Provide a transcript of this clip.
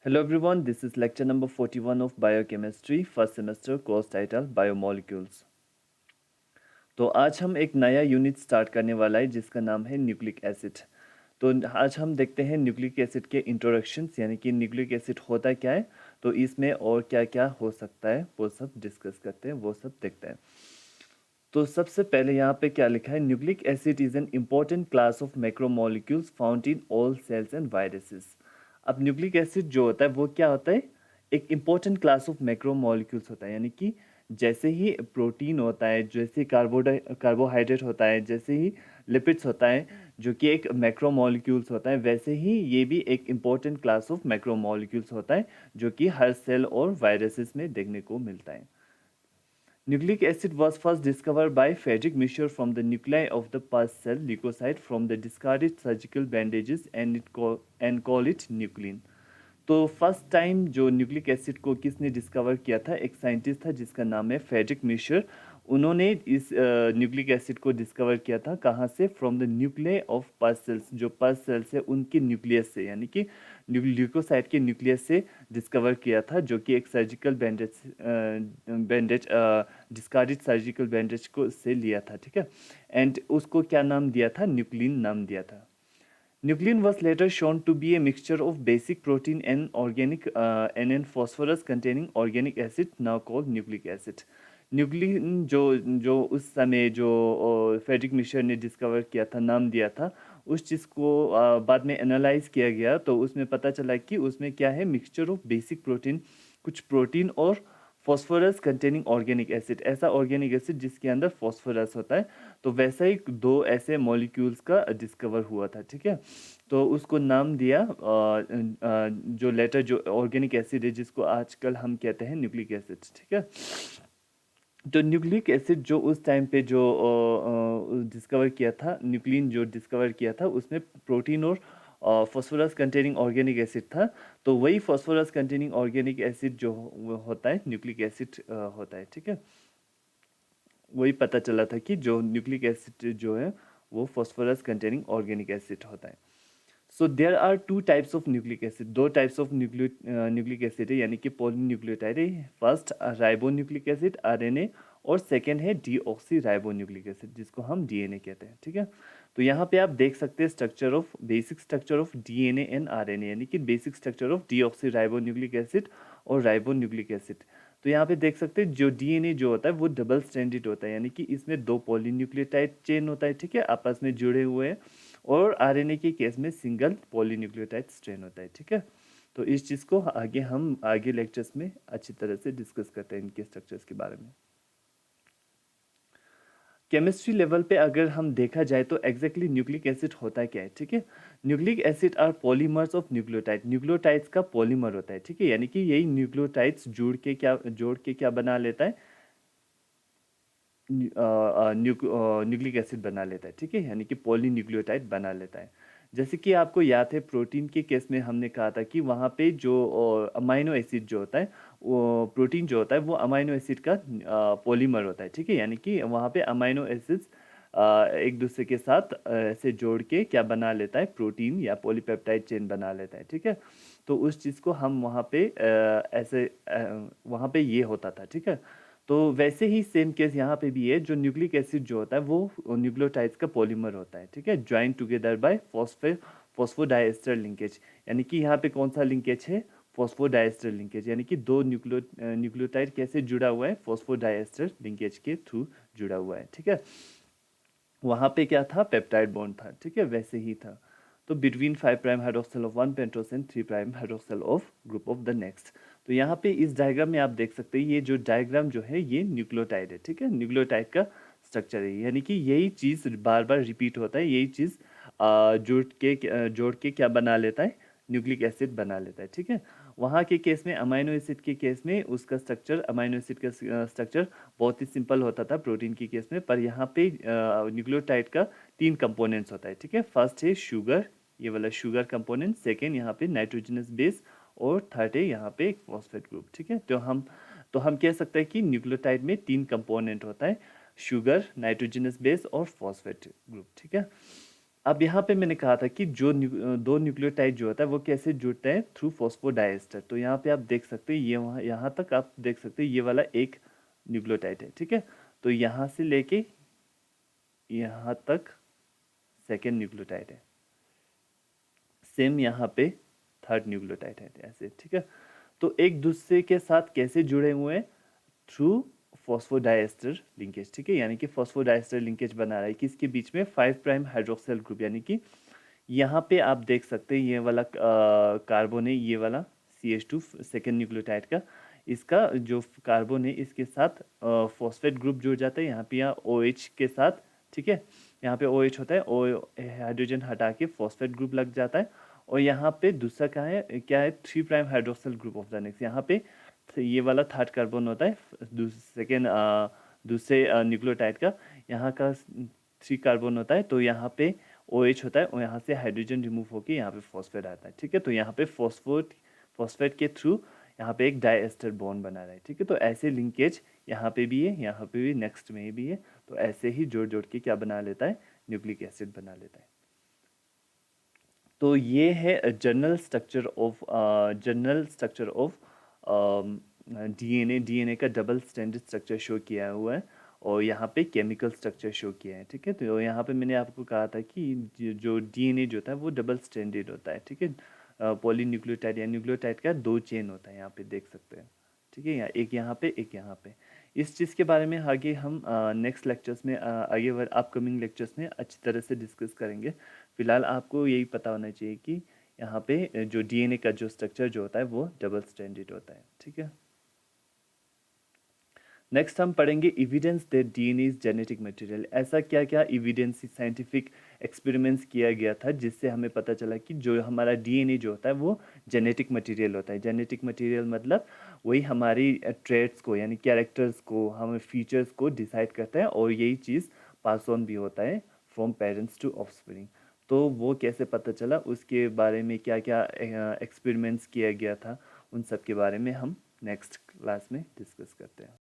Hello everyone, this is lecture number 41 of Biochemistry, first semester, course title Biomolecules। तो आज हम एक नया यूनिट स्टार्ट करने वाला है जिसका नाम है न्यूक्लिक एसिड। तो आज हम देखते हैं न्यूक्लिक एसिड के इंट्रोडक्शंस, यानी कि न्यूक्लिक एसिड होता क्या है, तो इसमें और क्या क्या हो सकता है वो सब डिस्कस करते हैं, वो सब देखते हैं। तो सबसे पहले यहाँ पे क्या लिखा है, nucleic acid is an important class of macromolecules found in all cells and viruses. अब न्यूक्लिक एसिड जो होता है वो क्या होता है, एक इम्पोर्टेंट क्लास ऑफ मैक्रोमोलिक्यूल्स होता है, यानी कि जैसे ही प्रोटीन होता है, जैसे कार्बोहाइड्रेट होता है, जैसे ही लिपिड्स होता है जो कि एक मैक्रोमोलिक्यूल्स होता है, वैसे ही ये भी एक इम्पोर्टेंट क्लास ऑफ मैक्रोमोलिक्यूल्स होता है जो कि हर सेल और वायरसेस में देखने को मिलता है। Nucleic acid was first discovered by Friedrich Miescher from the nuclei of the pus cell leukocyte from the discarded surgical bandages and call it nuclein। तो फर्स्ट टाइम जो न्यूक्लिक एसिड को किसने डिस्कवर किया था, एक साइंटिस्ट था जिसका नाम है फ्रेडरिक मिशर। उन्होंने इस न्यूक्लिक एसिड को डिस्कवर किया था कहाँ से, फ्रॉम द न्यूक्लिय ऑफ पस सेल्स, जो पस सेल्स है उनके न्यूक्लियस से, यानी कि ल्यूकोसाइट के न्यूक्लियस से डिस्कवर किया था, जो कि एक surgical bandage discarded surgical bandage को से लिया था, ठीक है। एंड उसको क्या नाम दिया था, न्यूक्लिन नाम दिया था। Nuclein was later shown to be a mixture of basic protein and organic and phosphorus containing organic acid, now called nucleic acid। Nuclein जो जो उस समय जो फ्रेडरिक मिशर ने डिस्कवर किया था, नाम दिया था, उस चीज़ को बाद में एनालाइज किया गया तो उसमें पता चला कि उसमें क्या है, मिक्सचर ऑफ बेसिक प्रोटीन, कुछ प्रोटीन और फॉस्फोरस कंटेनिंग ऑर्गेनिक एसिड, ऐसा ऑर्गेनिक एसिड जिसके अंदर फॉस्फोरस होता है। तो वैसा ही दो ऐसे मॉलिक्यूल्स का डिस्कवर हुआ था, ठीक है। तो उसको नाम दिया जो लेटर जो ऑर्गेनिक एसिड है जिसको आजकल हम कहते हैं न्यूक्लिक एसिड, ठीक है। तो न्यूक्लिक एसिड जो उस टाइम पे जो डिस्कवर किया था, न्यूक्लिन जो डिस्कवर किया था, उसमें प्रोटीन और फॉस्फोरस कंटेनिंग ऑर्गेनिक एसिड था। तो वही फॉस्फोरस कंटेनिंग ऑर्गेनिक एसिड जो वो होता है न्यूक्लिक एसिड होता है, ठीक है। वही पता चला था कि जो न्यूक्लिक एसिड जो है वो फॉस्फोरस कंटेनिंग ऑर्गेनिक एसिड होता है। So there are two types of nucleic acid, दो टाइप्स ऑफ न्यूक्लिक एसिड है, यानी कि पॉलीन्यूक्लियोटाइड है। फर्स्ट राइबोन्यूक्लिक एसिड आरएनए, और सेकेंड है डीऑक्सी राइबोन्यूक्लिक एसिड जिसको हम डीएनए कहते हैं, ठीक है। तो यहाँ पे आप देख सकते हैं structure of, basic structure of DNA and RNA, यानी कि basic structure of deoxy ribonucleic acid और राइबोन्यूक्लिक एसिड। तो यहाँ पे देख सकते हैं जो डीएनए जो होता है वो डबल स्ट्रैंडेड होता है, यानी कि इसमें दो पॉलीन्यूक्लियोटाइड चेन होता है, ठीक है, आपस में जुड़े हुए हैं। और आरएनए के केस में सिंगल पॉलीन्यूक्लियोटाइड स्ट्रैंड होता है, ठीक है। तो इस चीज़ को आगे हम आगे लेक्चर्स में अच्छी तरह से डिस्कस करते हैं इनके स्ट्रक्चर्स के बारे में। केमिस्ट्री लेवल पे अगर हम देखा जाए तो एग्जैक्टली न्यूक्लिक एसिड होता है क्या है, ठीक है। Nucleic acid are polymers of nucleotide, nucleotides का पॉलीमर होता है, ठीक है, यानी कि यही न्यूक्लियोटाइड्स जोड़ के क्या बना लेता है, न्यूक्लिक एसिड बना लेता है, ठीक है, यानी कि पॉलीन्यूक्लियोटाइड बना लेता है। जैसे कि आपको याद है प्रोटीन के केस में हमने कहा था कि वहाँ पे जो अमाइनो एसिड जो होता है, वो प्रोटीन जो होता है वो अमाइनो एसिड का पॉलीमर होता है, ठीक है, यानी कि वहाँ पे अमाइनो एसिड्स एक दूसरे के साथ ऐसे जोड़ के क्या बना लेता है, प्रोटीन या पॉलीपेप्टाइड चेन बना लेता है, ठीक है। तो उस चीज़ को हम वहाँ पे वहाँ पे ये होता था, ठीक है। तो वैसे ही सेम केस यहाँ पे भी है, जो न्यूक्लिक एसिड जो होता है वो न्यूक्लियोटाइड्स का पॉलीमर होता है, ठीक है, join together by phosphodiester linkage. यानी कि यहाँ पे कौन सा लिंकेज है, फॉस्फोडाइएस्टर लिंकेज, यानी कि दो न्यूक्लियोटाइड कैसे जुड़ा हुआ है, फॉस्फोडाइएस्टर लिंकेज के थ्रू जुड़ा हुआ है, ठीक है। वहाँ पे क्या था, पेप्टाइड बॉन्ड था, ठीक है, वैसे ही था। तो between 5 prime hydroxyl of one pentose and 3 prime hydroxyl of group of the next. तो यहाँ पे इस डायग्राम में आप देख सकते हैं, ये जो डायग्राम जो है ये न्यूक्लियोटाइड है, ठीक है, न्यूक्लियोटाइड का स्ट्रक्चर है, यानी कि यही चीज़ बार बार रिपीट होता है, यही चीज़ जोड़ के क्या बना लेता है, न्यूक्लिक एसिड बना लेता है, ठीक है। वहाँ के केस में, अमाइनो एसिड के केस में उसका स्ट्रक्चर, अमाइनो एसिड का स्ट्रक्चर बहुत ही सिंपल होता था प्रोटीन के केस में, पर यहाँ पे न्यूक्लियोटाइड का तीन कंपोनेंट्स होता है, ठीक है। फर्स्ट है शुगर, ये वाला शुगर कंपोनेंट, सेकेंड यहाँ पे नाइट्रोजनस बेस, और थर्ड है यहाँ पे एक फॉस्फेट ग्रुप, ठीक है। तो हम कह सकते हैं कि न्यूक्लियोटाइड में तीन कंपोनेंट होता है, शुगर, नाइट्रोजनस बेस और फॉस्फेट ग्रुप, ठीक है। अब यहाँ पे मैंने कहा था कि दो न्यूक्लियोटाइड जो होता है वो कैसे जुड़ते हैं, थ्रू फॉस्फोडाइएस्टर। तो यहाँ पे आप देख सकते हैं, ये वहाँ यहाँ तक आप देख सकते हैं, ये वाला एक न्यूक्लियोटाइड है, ठीक है। तो यहाँ से लेके यहाँ तक सेकेंड न्यूक्लियोटाइड है, सेम यहाँ पे थर्ड न्यूक्लियोटाइड है, ऐसे, ठीक है। तो एक दूसरे के साथ कैसे जुड़े हुए हैं, थ्रू फॉस्फोडाइएस्टर लिंकेज, ठीक है। यानी कि फॉस्फोडाइएस्टर लिंकेज बना रहा है किसके बीच में, 5 प्राइम हाइड्रोक्सिल ग्रुप, यानी कि यहाँ पे आप देख सकते हैं ये वाला कार्बन है, ये वाला CH2 सेकेंड न्यूक्लियोटाइड का, इसका जो कार्बन है इसके साथ फॉस्फेट ग्रुप जुड़ जाता है यहाँ पे, यहाँ OH के साथ, ठीक है। यहाँ पे OH होता है, ओ हाइड्रोजन हटा के फॉस्फेट ग्रुप लग जाता है। और यहाँ पे दूसरा क्या है 3 prime hydroxyl group of the next, यहाँ पे ये वाला थर्ड कार्बन होता है सेकेंड दूसरे न्यूक्लियोटाइड का, यहाँ का 3 कार्बन होता है। तो यहाँ पे OH होता है और यहाँ से हाइड्रोजन रिमूव होके यहाँ पे फॉस्फेट आता है, ठीक है। तो यहाँ पे फॉस्फेट के थ्रू यहाँ पे एक डाइएस्टर बॉन्ड बना रहा है, ठीक है। तो ऐसे लिंकेज यहाँ पे भी है, यहाँ पे भी, नेक्स्ट में भी है। तो ऐसे ही जोड़ जोड़ के क्या बना लेता है, न्यूक्लिक एसिड बना लेता है। तो ये है जनरल स्ट्रक्चर ऑफ डीएनए का डबल स्ट्रैंडेड स्ट्रक्चर शो किया हुआ है, और यहाँ पे केमिकल स्ट्रक्चर शो किया है, ठीक है। तो यहाँ पे मैंने आपको कहा था कि जो डीएनए जो होता है वो डबल स्ट्रैंडेड होता है, ठीक है। पॉलीन्यूक्लियोटाइड या न्यूक्लियोटाइड का 2 चेन होता है, यहाँ पे देख सकते हैं, ठीक है। एक यहाँ पे, एक यहाँ पे। इस चीज़ के बारे में आगे हम नेक्स्ट लेक्चर्स में, आगे अपकमिंग लेक्चर्स में अच्छी तरह से डिस्कस करेंगे। फिलहाल आपको यही पता होना चाहिए कि यहाँ पे जो डीएनए का जो स्ट्रक्चर जो होता है वो डबल स्ट्रैंडेड होता है, ठीक है। नेक्स्ट हम पढ़ेंगे evidence that DNA is genetic material. ऐसा क्या क्या एविडेंस, साइंटिफिक एक्सपेरिमेंट्स किया गया था जिससे हमें पता चला कि जो हमारा डीएनए जो होता है वो जेनेटिक मटेरियल होता है। जेनेटिक मटेरियल मतलब वही हमारी ट्रेड्स को, यानी कैरेक्टर्स को, हमें फीचर्स को डिसाइड करता है, और यही चीज़ पास ऑन भी होता है फ्रॉम पेरेंट्स टू ऑफस्प्रिंग। तो वो कैसे पता चला, उसके बारे में क्या क्या एक्सपेरिमेंट्स किया गया था, उन सब के बारे में हम नेक्स्ट क्लास में डिस्कस करते हैं।